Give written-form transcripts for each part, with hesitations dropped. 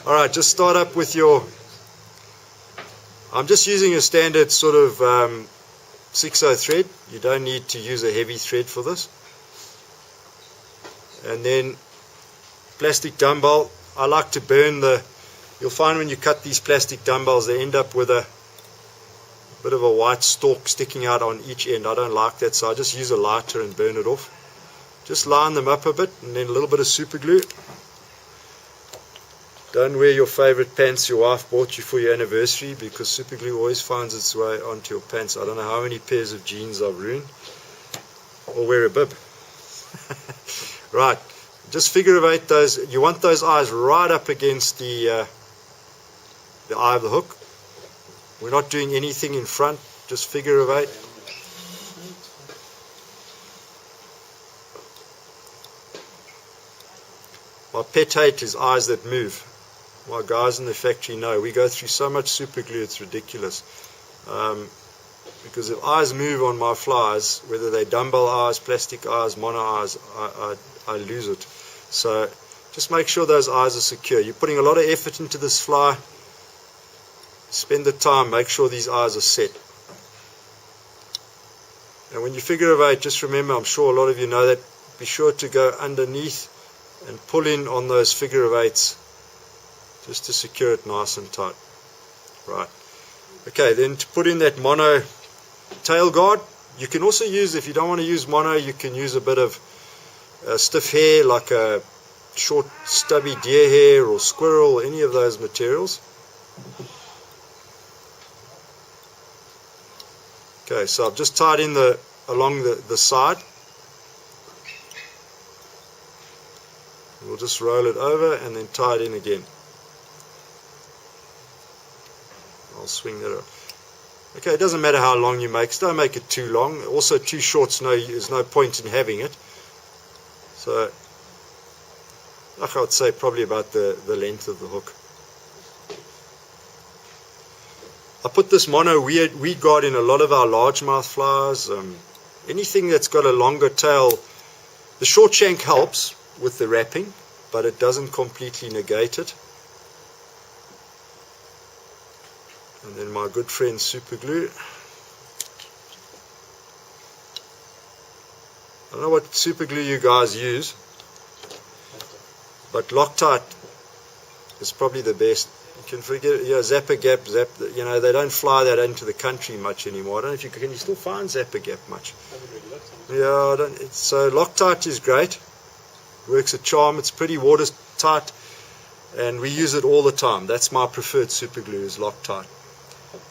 Alright, just start up with your, I'm just using a standard sort of 6/0 thread. You don't need to use a heavy thread for this. And then plastic dumbbell. I like to burn the, you'll find when you cut these plastic dumbbells they end up with a bit of a white stalk sticking out on each end. I don't like that, so I just use a lighter and burn it off. Just line them up a bit and then a little bit of super glue. Don't wear your favorite pants your wife bought you for your anniversary, because super glue always finds its way onto your pants. I don't know how many pairs of jeans I've ruined. Or wear a bib. Right, just figure eight those. You want those eyes right up against the eye of the hook. We're not doing anything in front, just figure of 8. My pet hate is eyes that move. My guys in the factory know. We go through so much super glue, it's ridiculous. Because if eyes move on my flies, whether they're dumbbell eyes, plastic eyes, mono eyes, I lose it. So just make sure those eyes are secure. You're putting a lot of effort into this fly. Spend the time, make sure these eyes are set. And when you figure of 8, just remember, I'm sure a lot of you know that, be sure to go underneath and pull in on those figure of 8s just to secure it nice and tight. Right. Okay, then to put in that mono tail guard, you can also use, if you don't want to use mono, you can use a bit of stiff hair, like a short stubby deer hair or squirrel, any of those materials. Okay, so I've just tied in along the side. We'll just roll it over and then tie it in again. I'll swing that up. Okay, it doesn't matter how long you make it. Don't make it too long. Also too short, there's no point in having it. So, like I would say, probably about the length of the hook. I put this mono weed guard in a lot of our largemouth flies. Anything that's got a longer tail. The short shank helps with the wrapping, but it doesn't completely negate it. And then my good friend super glue. I don't know what super glue you guys use, but Loctite is probably the best. You can forget, Zappa Gap, they don't fly that into the country much anymore. I don't know if you can you still find Zappa Gap much. Yeah, so Loctite is great. Works a charm. It's pretty watertight, and we use it all the time. That's my preferred super glue, is Loctite.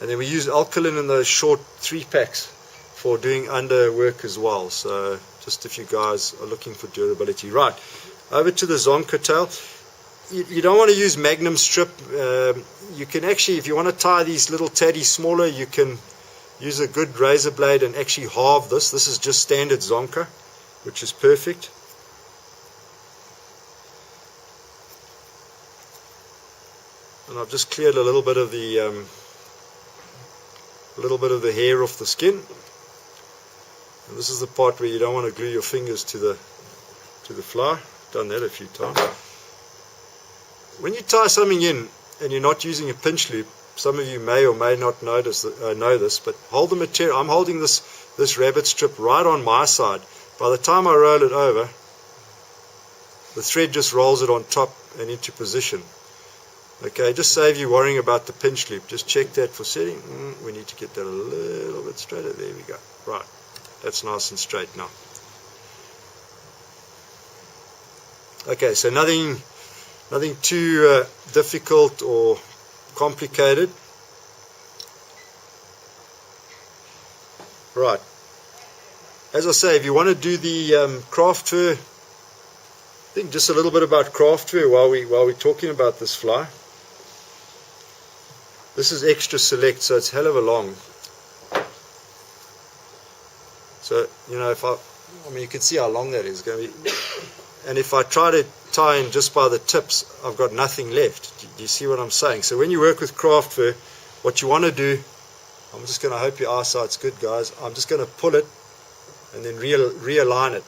And then we use alkaline in those short 3-packs for doing under work as well. So just if you guys are looking for durability. Right, over to the Zonker tail. You don't want to use magnum strip. You can actually, if you want to tie these little taddies smaller, you can use a good razor blade and actually halve this. This is just standard Zonker, which is perfect. And I've just cleared a little bit of the hair off the skin. And this is the part where you don't want to glue your fingers to the fly. Done that a few times. When you tie something in and you're not using a pinch loop, some of you may or may not know this, but hold the material. I'm holding this rabbit strip right on my side. By the time I roll it over, the thread just rolls it on top and into position. Okay, just save you worrying about the pinch loop. Just check that for setting. We need to get that a little bit straighter. There we go. Right, that's nice and straight now. Okay, so nothing too difficult or complicated. Right. As I say, if you want to do the craft fur, I think just a little bit about craft fur while we're talking about this fly. This is extra select, so it's hell of a long. So you can see how long that is going to be. And if I try to tie in just by the tips, I've got nothing left. Do you see what I'm saying? So when you work with craft fur, what you want to do, I'm just going to hope your eyesight's good, guys. I'm just going to pull it and then realign it.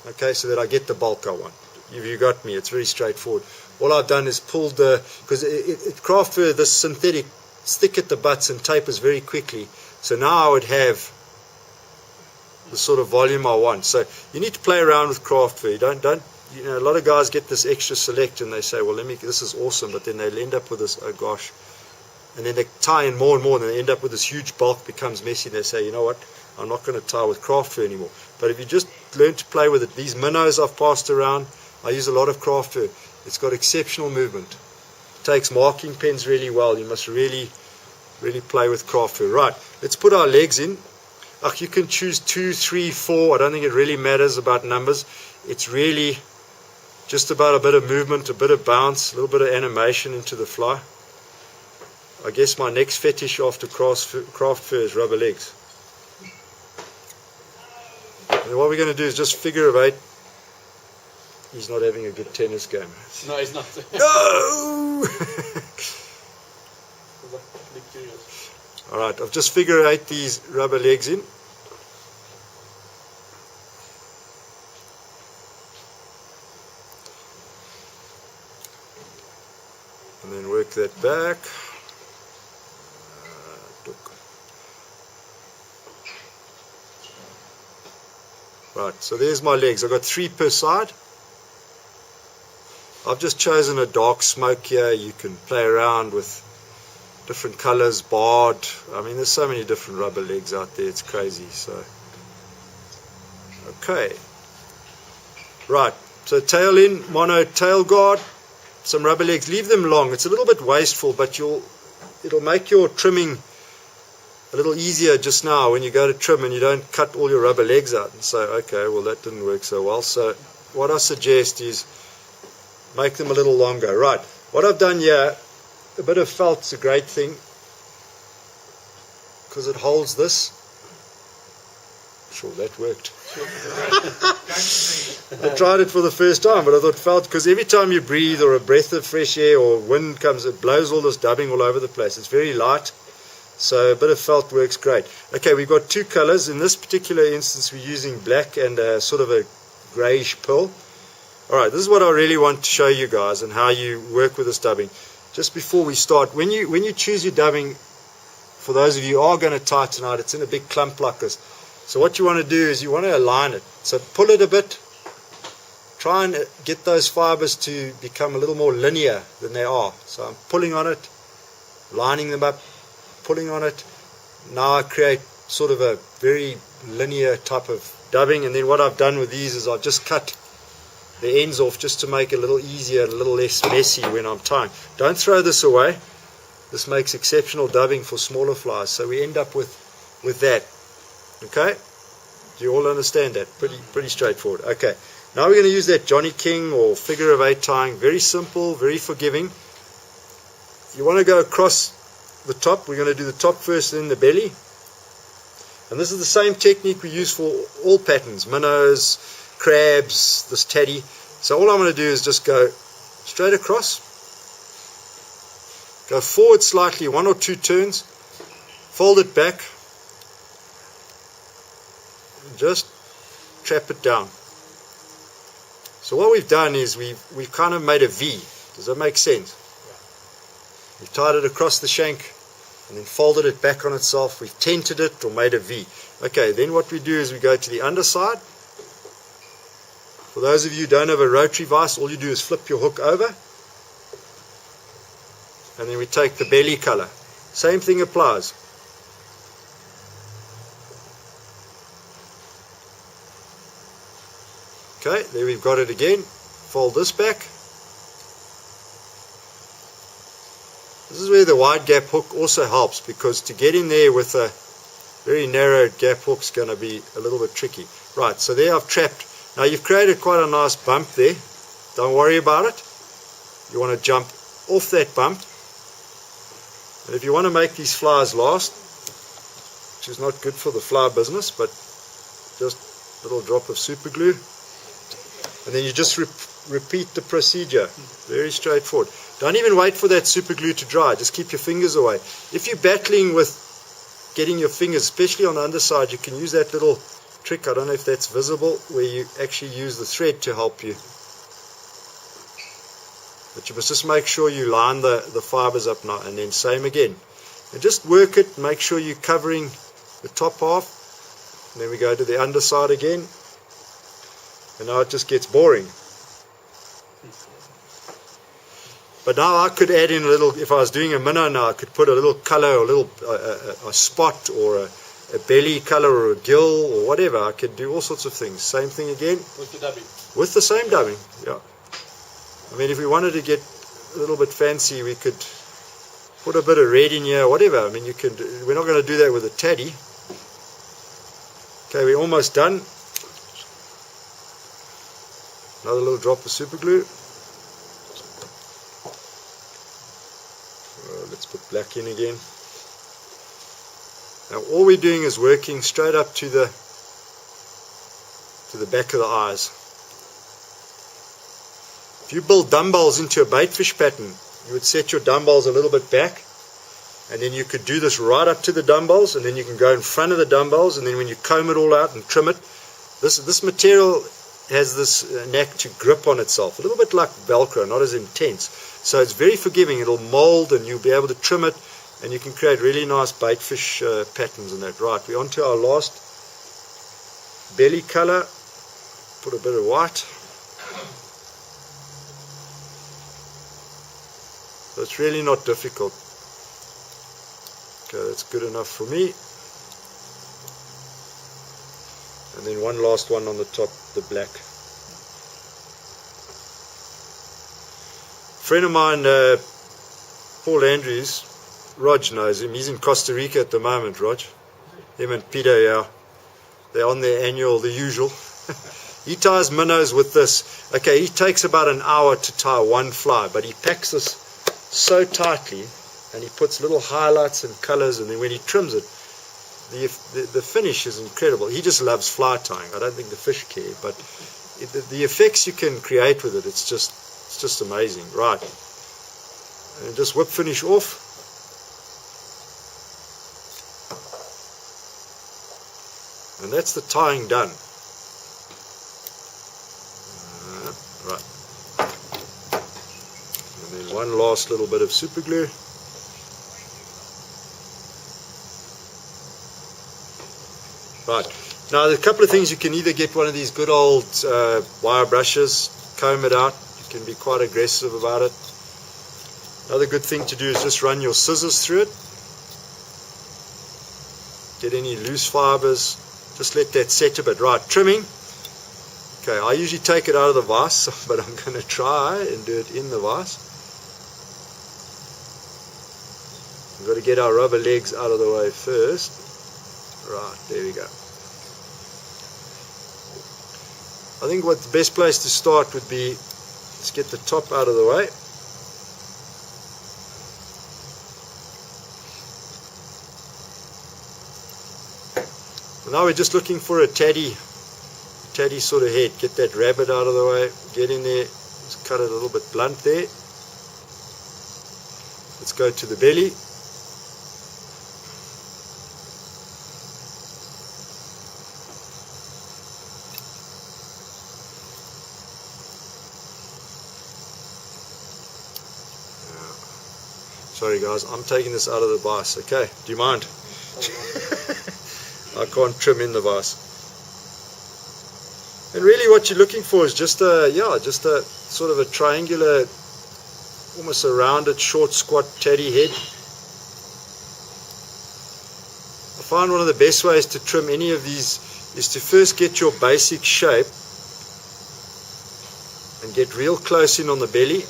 Okay, so that I get the bulk I want. You got me. It's very straightforward. all I've done is pulled because craft fur, this synthetic, stick at the butts and tapers very quickly. So now I would have the sort of volume I want. So you need to play around with craft fur. You know, a lot of guys get this extra select and they say, well, this is awesome, but then they'll end up with this, oh gosh, and then they tie in more and more, and they end up with this huge bulk, becomes messy. They say, you know what, I'm not going to tie with craft fur anymore. But if you just learn to play with it, these minnows I've passed around, I use a lot of craft fur. It's got exceptional movement. It takes marking pens really well. You must really play with craft fur. Right, let's put our legs in. You can choose 2, 3, 4. I don't think it really matters about numbers. It's really just about a bit of movement, a bit of bounce, a little bit of animation into the fly. I guess my next fetish after craft fur is rubber legs. And what we're going to do is just figure of 8. He's not having a good tennis game. No, he's not. No! Alright, I've just figured 8 these rubber legs in. And then work that back. Right, so there's my legs. I've got 3 per side. I've just chosen a dark smoke here. You can play around with different colors, barred. I mean, there's so many different rubber legs out there. It's crazy. So, okay. Right, so tail in, mono tail guard, some rubber legs. Leave them long. It's a little bit wasteful, but it'll make your trimming a little easier just now when you go to trim and you don't cut all your rubber legs out and say, okay, well, that didn't work so well. So what I suggest is make them a little longer. Right, what I've done here, a bit of felt's a great thing because it holds this. Sure, that worked. I tried it for the first time, but I thought felt, because every time you breathe or a breath of fresh air or wind comes, it blows all this dubbing all over the place. It's very light, so a bit of felt works great. Okay, we've got 2 colors. In this particular instance, we're using black and sort of a grayish pearl. Alright, this is what I really want to show you guys and how you work with this dubbing. Just before we start, when you choose your dubbing, for those of you who are going to tie tonight, it's in a big clump like this. So what you want to do is you want to align it. So pull it a bit. Try and get those fibers to become a little more linear than they are. So I'm pulling on it, lining them up, pulling on it. Now I create sort of a very linear type of dubbing. And then what I've done with these is I've just cut the ends off just to make it a little easier and a little less messy when I'm tying. Don't throw this away. This makes exceptional dubbing for smaller flies. So we end up with that. Okay? Do you all understand that? Pretty straightforward. Okay. Now we're going to use that Johnny King or figure of 8 tying. Very simple, very forgiving. You want to go across the top. We're going to do the top first, then the belly. And this is the same technique we use for all patterns. Minnows, crabs, this taddy. So all I'm going to do is just go straight across. Go forward slightly, 1 or 2 turns. Fold it back. Just trap it down. So what we've done is we've kind of made a V. Does that make sense? We've tied it across the shank and then folded it back on itself. We've tented it or made a V. Okay, then what we do is we go to the underside. For those of you who don't have a rotary vise, all you do is flip your hook over. And then we take the belly color. Same thing applies. Okay, there we've got it again. Fold this back. This is where the wide gap hook also helps, because to get in there with a very narrow gap hook is going to be a little bit tricky. Right, so there I've trapped. Now you've created quite a nice bump there. Don't worry about it. You want to jump off that bump. And if you want to make these flies last, which is not good for the fly business, but just a little drop of super glue. And then you just repeat the procedure. Very straightforward. Don't even wait for that super glue to dry. Just keep your fingers away. If you're battling with getting your fingers, especially on the underside, you can use that little trick. I don't know if that's visible, where you actually use the thread to help you. But you must just make sure you line the fibers up now, and then same again. And just work it, make sure you're covering the top half. And then we go to the underside again. And now it just gets boring. But now I could add in a little, if I was doing a minnow now, I could put a little color, or a little a spot, or a belly color, or a gill, or whatever. I could do all sorts of things. Same thing again. With the dubbing. With the same dubbing, yeah. I mean, if we wanted to get a little bit fancy, we could put a bit of red in here, whatever. I mean, you could. We're not going to do that with a taddy. Okay, we're almost done. Another little drop of super glue. Let's put black in again. Now all we're doing is working straight up to the back of the eyes. If you build dumbbells into a baitfish pattern, you would set your dumbbells a little bit back, and then you could do this right up to the dumbbells, and then you can go in front of the dumbbells, and then when you comb it all out and trim it, this material has this knack to grip on itself, a little bit like Velcro, not as intense. So it's very forgiving. It'll mold, and you'll be able to trim it, and you can create really nice baitfish patterns in that. Right, we're on to our last belly color. Put a bit of white. So it's really not difficult. Okay, that's good enough for me. And then one last one on the top, the black. A friend of mine, Paul Andrews, Rog knows him. He's in Costa Rica at the moment, Rog. Him and Pedder, yeah. They're on their annual, the usual. He ties minnows with this. Okay, he takes about an hour to tie one fly, but he packs this so tightly, and he puts little highlights and colors, and then when he trims it, the finish is incredible. He just loves fly tying. I don't think the fish care, but the effects you can create with it, it's just amazing. Right, and just whip finish off. And that's the tying done. Right. And then one last little bit of super glue. Right. Now there's a couple of things. You can either get one of these good old wire brushes, comb it out. You can be quite aggressive about it. Another good thing to do is just run your scissors through it. Get any loose fibers. Just let that set a bit. Right, trimming. Okay, I usually take it out of the vise, but I'm going to try and do it in the vise. We've got to get our rubber legs out of the way first. Right, there we go. I think what the best place to start would be, let's get the top out of the way. Now we're just looking for a taddy sort of head. Get that rabbit out of the way. Get in there. Just cut it a little bit blunt there. Let's go to the belly. Sorry guys, I'm taking this out of the vise. Okay, do you mind? I can't trim in the vise. And really what you're looking for is just a sort of a triangular, almost a rounded, short, squat taddy head. I find one of the best ways to trim any of these is to first get your basic shape and get real close in on the belly.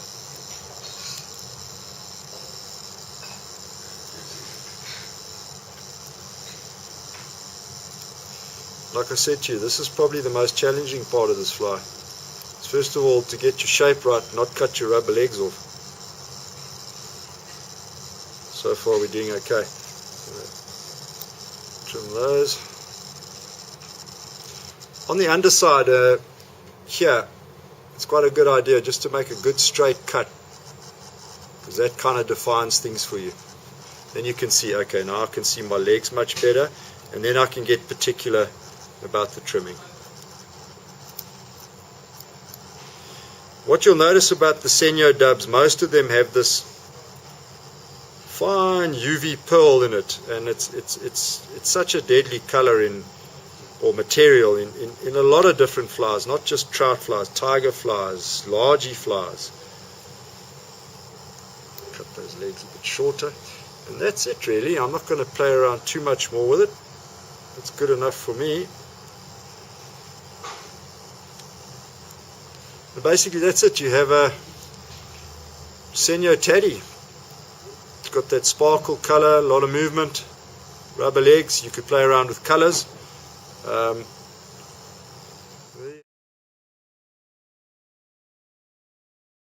Like I said to you, this is probably the most challenging part of this fly. It's first of all to get your shape right, not cut your rubber legs off. So far we're doing okay. Trim those. On the underside here, it's quite a good idea just to make a good straight cut, because that kind of defines things for you. Then you can see, okay, now I can see my legs much better, and then I can get particular about the trimming. What you'll notice about the Senyo dubs, most of them have this fine UV pearl in it, and it's such a deadly color or material in a lot of different flies, not just trout flies, tiger flies, largy flies. Cut those legs a bit shorter, and that's it really. I'm not going to play around too much more with it. It's good enough for me. But basically that's it. You have a Senyo Taddy. It's got that sparkle color, a lot of movement, rubber legs. You could play around with colors.